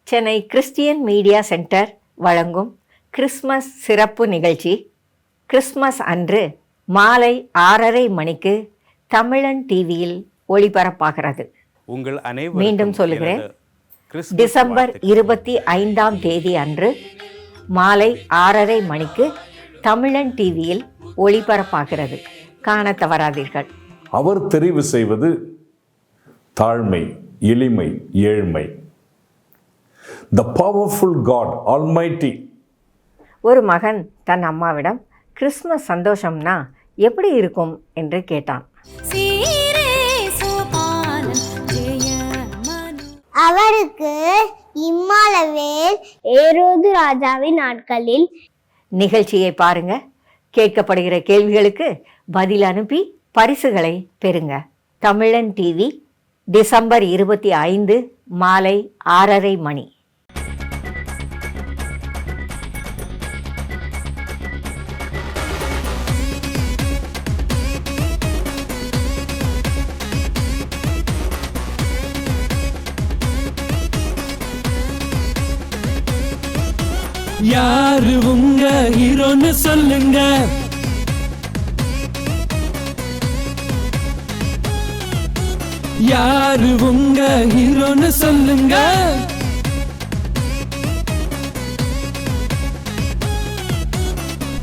Chennai Christian media centre வழங்கும் Christmas சிறப்பு நிகழ்ச்சி கிறிஸ்மஸ் அன்று மாலை 6:30 மணிக்கு தமிழன் டிவியில் ஒளிபரப்பாகிறது. உங்கள் அனைவரும் மீண்டும் சொல்லுகிறேன், டிசம்பர் 25ஆம் தேதி அன்று மாலை 6:30 மணிக்கு தமிழன் டிவியில் ஒளிபரப்பாகிறது. காண தவறாதீர்கள். அவர் தெரிவு செய்வது தாழ்மை, எளிமை, ஏழ்மை. The powerful God, Almighty. ஒரு மகன் தன் அம்மாவிடம் கிறிஸ்மஸ் சந்தோஷம்னா எப்படி இருக்கும் என்று கேட்டான். அவருக்கு இம்மாலவேல் ஏரோது ராஜாவின் நாட்களில். நிகழ்ச்சியை பாருங்க. கேட்கப்படுகிற கேள்விகளுக்கு பதில் அனுப்பி பரிசுகளை பெறுங்க. தமிழன் டிவி, டிசம்பர் 25 மாலை 6:30 மணி. யாரு உங்க ஹீரோன்னு சொல்லுங்க. யாரு உங்க ஹீரோன்னு சொல்லுங்க.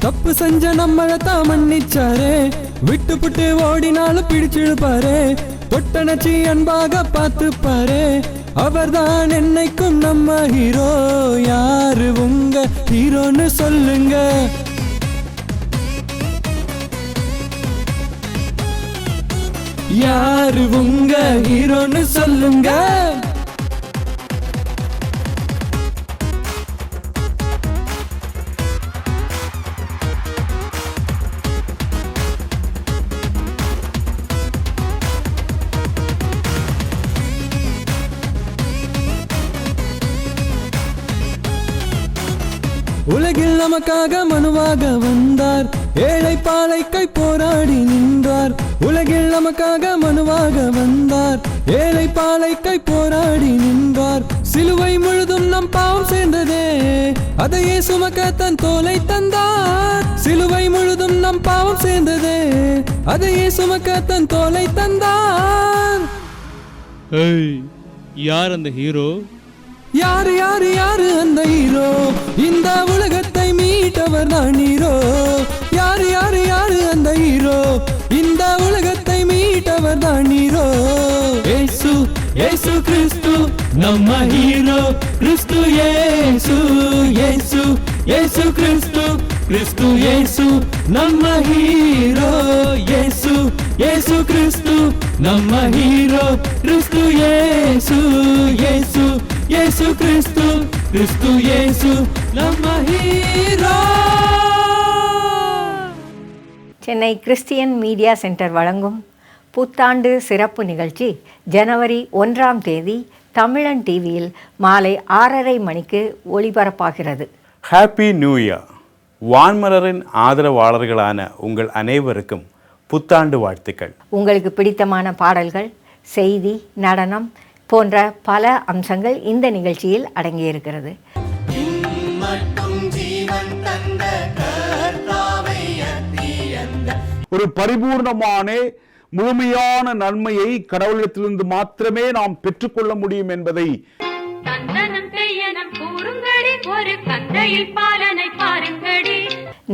தப்பு செஞ்ச நம்மளத்தான் மன்னிச்சாரு, விட்டு புட்டு ஓடினாலும் பிடிச்சிழுப்பாரு, தொட்டனச்சி அன்பாக பார்த்துப்பாரு, அவர்தான் என்னைக்கும் நம்ம ஹீரோ. யாரு உங்க ஹீரோன்னு சொல்லுங்க. யாரு உங்க ஹீரோன்னு சொல்லுங்க. உலகில் நமக்காக மனுவாக வந்தார், ஏழை பாலைக்கை போராடி நின்றார். உலகில் நமக்காக மனுவாக வந்தார், ஏழை பாலைக்கை போராடி நின்றார். சிலுவை முழுதும் நம் பாவம் சேர்ந்ததே, அதையே சுமக்க தன் தோலை தந்தார். சிலுவை முழுதும் நம் பாவம் சேர்ந்ததே, அதையே சுமக்க தன் தோலை தந்தார். யார் அந்த ஹீரோ? யாரு யாரு யாரு அந்த ஹீரோ? இந்த உலகத்தை மீட்டவர் தான் ஹீரோ. யாரு யாரு யாரு அந்த ஹீரோ? இந்த உலகத்தை மீட்டவர் தான் ஹீரோ. இயேசு இயேசு கிறிஸ்து நம்ம ஹீரோ. கிறிஸ்து இயேசு இயேசு இயேசு கிறிஸ்து கிறிஸ்து இயேசு நம்ம ஹீரோ. இயேசு இயேசு கிறிஸ்து நம்ம ஹீரோ. கிறிஸ்து இயேசு இயேசு இயேசு கிறிஸ்து கிறிஸ்து இயேசு நம்ம hero. Chennai Christian media centre வழங்கும் புத்தாண்டு சிறப்பு நிகழ்ச்சி ஜனவரி 1ஆம் தேதி தமிழன் டிவியில் மாலை 6:30 மணிக்கு ஒளிபரப்பாகிறது. Happy new year. வான்மலரின் ஆதரவாளர்களான உங்கள் அனைவருக்கும் புத்தாண்டு வாழ்த்துக்கள். உங்களுக்கு பிடித்தமான பாடல்கள், செய்தி, நடனம் போன்ற பல அம்சங்கள் இந்த நிகழ்ச்சியில் அடங்கியிருக்கிறது. ஒரு பரிபூர்ணமான முழுமையான நன்மையை கடவுளிடத்திலிருந்து மாத்திரமே நாம் பெற்றுக்கொள்ள முடியும் என்பதை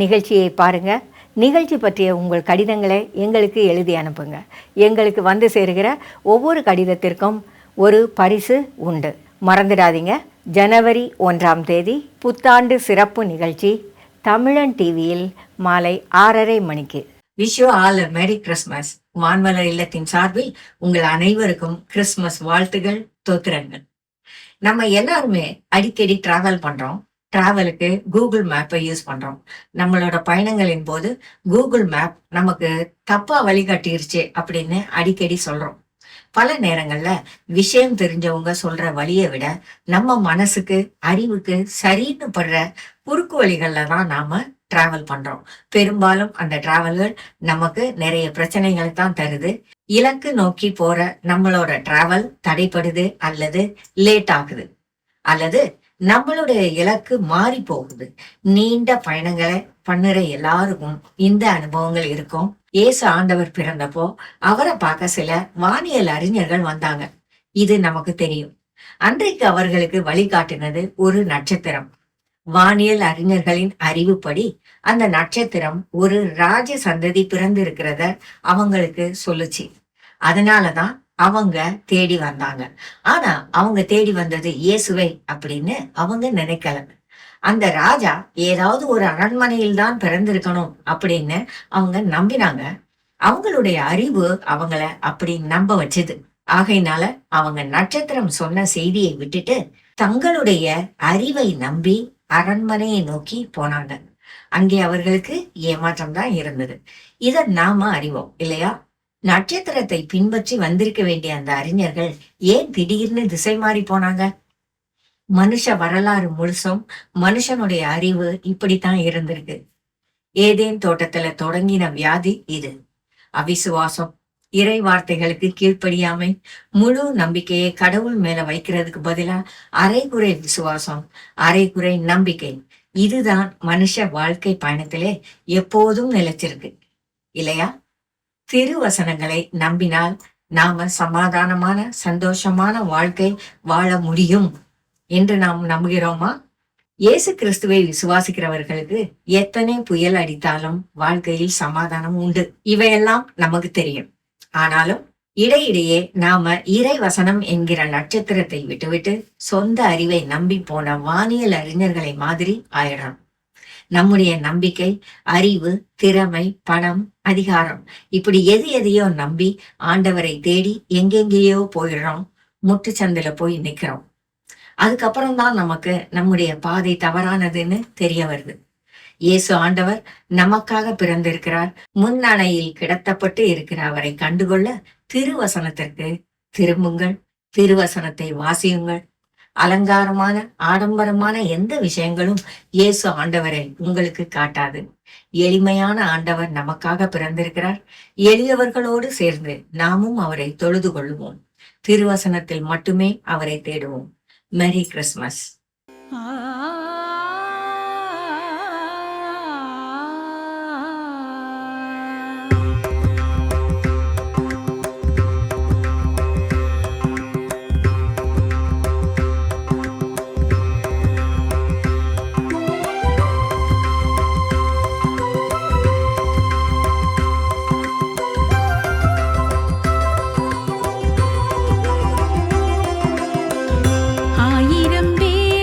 நிகழ்ச்சியை பாருங்க. நிகழ்ச்சி பற்றிய உங்கள் கடிதங்களை எங்களுக்கு எழுதி அனுப்புங்க. எங்களுக்கு வந்து சேருகிற ஒவ்வொரு கடிதத்திற்கும் ஒரு பரிசு உண்டு. மறந்துடாதீங்க. ஜனவரி 1ஆம் தேதி புத்தாண்டு சிறப்பு நிகழ்ச்சி தமிழன் டிவியில் மாலை 6:30 மணிக்கு. Wish you all a merry Christmas. வான்மலர் இல்லத்தின் சார்பில் உங்கள் அனைவருக்கும் கிறிஸ்துமஸ் வாழ்த்துகள், தோத்திரங்கள். நம்ம எல்லாருமே அடிக்கடி டிராவல் பண்றோம். டிராவலுக்கு கூகுள் மேப்பை யூஸ் பண்றோம். நம்மளோட பயணங்களின் போது கூகுள் மேப் நமக்கு தப்பா வழிகாட்டிருச்சு அப்படின்னு அடிக்கடி சொல்றோம். பல நேரங்கள்ல விஷயம் தெரிஞ்சவங்க சொல்ற வழியை விட நம்ம மனசுக்கு, அறிவுக்கு சரின்னு படுற குறுக்கு வழிகள்ல தான் நாம டிராவல் பண்றோம். பெரும்பாலும் அந்த டிராவல்கள் நமக்கு நிறைய பிரச்சனைகளை தான் தருது. இலக்கு நோக்கி போற நம்மளோட டிராவல் தடைப்படுது அல்லது லேட் ஆகுது. அல்லது நம்மளுடைய இலக்கு மாறி போகுது. நீண்ட பயணங்களை பண்ணுற எல்லாருக்கும் இந்த அனுபவங்கள் இருக்கும். இயேசு ஆண்டவர் பிறந்தப்போ அவரை பார்க்க சில வானியல் அறிஞர்கள் வந்தாங்க. இது நமக்கு தெரியும். அன்றைக்கு அவர்களுக்கு வழிகாட்டினது ஒரு நட்சத்திரம். வானியல் அறிஞர்களின் அறிவுப்படி அந்த நட்சத்திரம் ஒரு ராஜ சந்ததி பிறந்திருக்கிறத அவங்களுக்கு சொல்லுச்சு. அதனாலதான் அவங்க தேடி வந்தாங்க. ஆனா அவங்க தேடி வந்தது இயேசுவை அப்படின்னு அவங்க நினைக்கல. அந்த ராஜா ஏதாவது ஒரு அரண்மனையில் தான் பிறந்திருக்கணும் அப்படின்னு அவங்க நம்பினாங்க. அவங்களுடைய அறிவு அவங்கள அப்படி நம்ப வச்சது. ஆகையினால அவங்க நட்சத்திரம் சொன்ன செய்தியை விட்டுட்டு தங்களுடைய அறிவை நம்பி அரண்மனையை நோக்கி போனாங்க. அங்கே அவர்களுக்கு ஏமாற்றம் தான் இருந்தது. இத நாம அறிவோம் இல்லையா? நட்சத்திரத்தை பின்பற்றி வந்திருக்க வேண்டிய அந்த அறிஞர்கள் ஏன் திடீர்னு திசை மாறி போனாங்க? மனுஷ வரலாறு முழுசும் மனுஷனுடைய அறிவு இப்படித்தான் இருந்திருக்கு. ஏதேன் தோட்டத்துல தொடங்கின வியாதி இது. அவிசுவாசம், இறை வார்த்தைகளுக்கு கீழ்ப்படியாமை, முழு நம்பிக்கையை கடவுள் மேல வைக்கிறதுக்கு பதிலா அரைகுறை விசுவாசம், அரைகுறை நம்பிக்கை. இதுதான் மனுஷ வாழ்க்கை பயணத்திலே எப்போதும் நிலைச்சிருக்கு இல்லையா? திருவசனங்களை நம்பினால் நாம சமாதானமான சந்தோஷமான வாழ்க்கை வாழ முடியும் என்று நாம் நம்புகிறோமா? இயேசு கிறிஸ்துவை விசுவாசிக்கிறவர்களுக்கு எத்தனை புயல் அடித்தாலும் வாழ்க்கையில் சமாதானம் உண்டு. இவையெல்லாம் நமக்கு தெரியும். ஆனாலும் இடையிடையே நாம இறை வசனம் என்கிற நட்சத்திரத்தை விட்டுவிட்டு சொந்த அறிவை நம்பி போன வானியல் அறிஞர்களை மாதிரி ஆயிடுறோம். நம்முடைய நம்பிக்கை, அறிவு, திறமை, பணம், அதிகாரம் இப்படி எதையோ நம்பி ஆண்டவரை தேடி எங்கெங்கேயோ போயிடுறோம். முட்டுச்சந்தில போய் நிக்கிறோம். அதுக்கப்புறம் தான் நமக்கு நம்முடைய பாதை தவறானதுன்னு தெரிய வருது. இயேசு ஆண்டவர் நமக்காக பிறந்திருக்கிறார். முன்னணையில் கிடத்தப்பட்டு இருக்கிற அவரை கண்டுகொள்ள திருவசனத்திற்கு திரும்புங்கள், திருவசனத்தை வாசியுங்கள். அலங்காரமான ஆடம்பரமான எந்த விஷயங்களும் இயேசு ஆண்டவரை உங்களுக்கு காட்டாது. எளிமையான ஆண்டவர் நமக்காக பிறந்திருக்கிறார். எளியவர்களோடு சேர்ந்து நாமும் அவரை தொழுது கொள்ளுவோம். திருவசனத்தில் மட்டுமே அவரை தேடுவோம். Merry Christmas. ஆயிரம் பேர்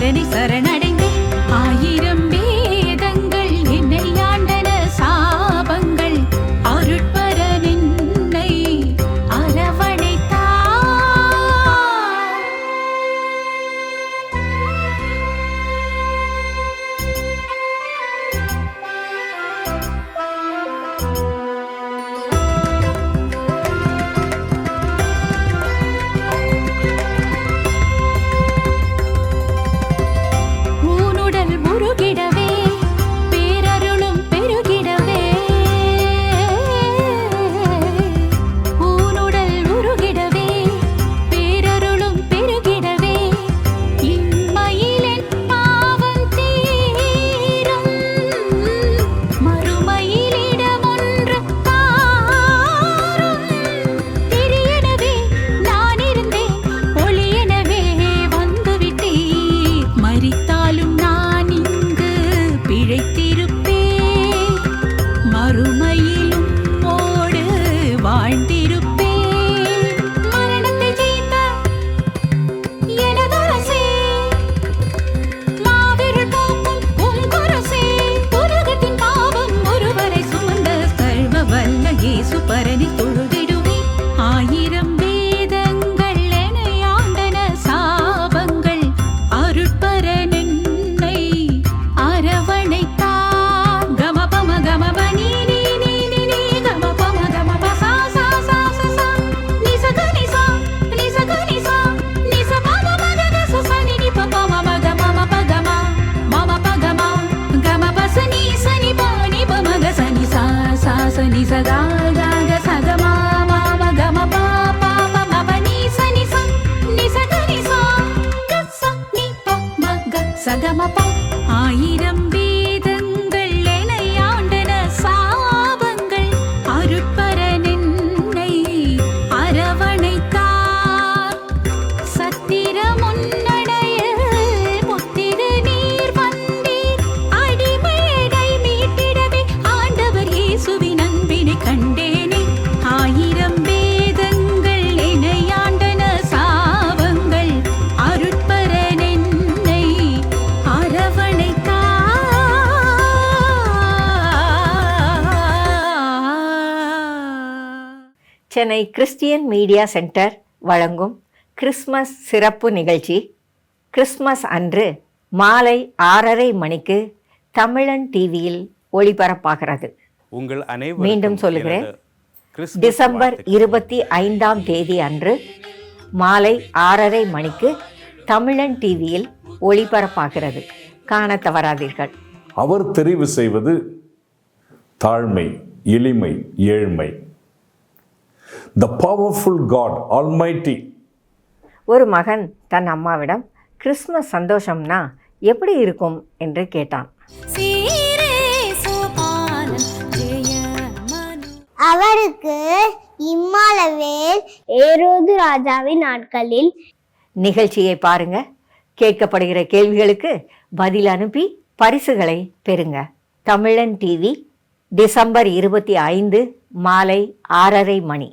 பரனை சரணடைந்தேன். 1000 வேதங்கள் என்னை ஆண்டன சாபங்கள் அருட்பரன் என்னை அரவணைத்தார். ஊனுடல் உருகிடவே பேரருளும் பெருகிடவே, ஊனுடல் உருகிடவே பேரருளும் பெருகிடவே, இம்மையிலென் பாவம் தீரும் மறுமையிலிடமொன்று தாரும். திரியெனவே நான் இருந்தேன், ஒளியெனவே வந்துவிட்டீர். மரித்தாலும் நான் இங்கு பிழைத்திருப்பேன், மறுமையிலும் ஓடு வாழ்ந்திருப்பேன். மரணத்தை ஜெயித்த எனதரசே, மாவிருள் போக்கும் உம் குரசே, உலகத்தின் பாவம் ஒருவரை சுமந்த சர்வ வல்ல இயேசு பரனை தொழுதிடுவேன். 1000 வேதங்கள் என்னை ஆண்டன சாபங்கள் அருட்பரன் என்னை அரவணைத்தார். கமபம கமப நீ நீ நீ நீ நீ கமபம கமப சா சா சா சா சா நிசக நிசா நிசக நிசா நிச பம மக கச சனி நி பம மக மம பகம மம பகம கமப சனி சனி பனி பமக சனி சா சா சனி சகா கக சகம மம கம ப ப மம நீ சனி ச நிசக நிசா கச நி பம க சகம ப. 1000 வேதங்கள் என்னை ஆண்டன சாபங்கள் அருட்பரன் என்னை அரவணைத்தார். சத்திரம் உன்னடைய முத்திரு நீர் வந்தீர், அடிமையை மீட்டிடவே ஆண்டவர் இயேசுவின் அன்பினை கண்டேனே. 1000 வேதங்கள் என்னை ஆண்டன சாபங்கள் அருட்பரன் என்னை அரவணைத்தார். சென்னை கிறிஸ்டியன் மீடியா சென்டர் வழங்கும் கிறிஸ்மஸ் சிறப்பு நிகழ்ச்சி கிறிஸ்மஸ் அன்று மாலை 6:30 மணிக்கு தமிழன் டிவியில் ஒளிபரப்பாகிறது. உங்கள் அனைவரும் மீண்டும் சொல்லுகிறேன், கிறிஸ்துமஸ் டிசம்பர் வாழ்த்துக்கள். 25ஆம் தேதி அன்று மாலை 6:30 மணிக்கு தமிழன் டிவியில் ஒளிபரப்பாகிறது. காண தவறாதீர்கள். அவர் தெரிவு செய்வது தாழ்மை, எளிமை, ஏழ்மை. The powerful God, Almighty. ஒரு மகன் தன் அம்மாவிடம் கிறிஸ்மஸ் சந்தோஷம்னா எப்படி இருக்கும் என்று கேட்டான். அவருக்கு இம்மாலவேல் ஏரோது ராஜாவின் நாட்களில் நிகழ்ச்சியை பாருங்க, கேட்கப்படுகிற கேள்விகளுக்கு பதில் அனுப்பி பரிசுகளை பெறுங்க. தமிழன் டிவி டிசம்பர் 25 மாலை 6:30 மணி.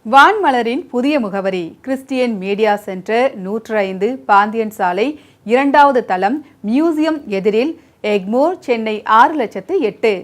வான்மலரின் புதிய முகவரி கிறிஸ்டியன் மீடியா சென்டர் 105 பாந்தியன் சாலை 2வது தளம் மியூசியம் எதிரில் எக்மோர், சென்னை 6,08,000.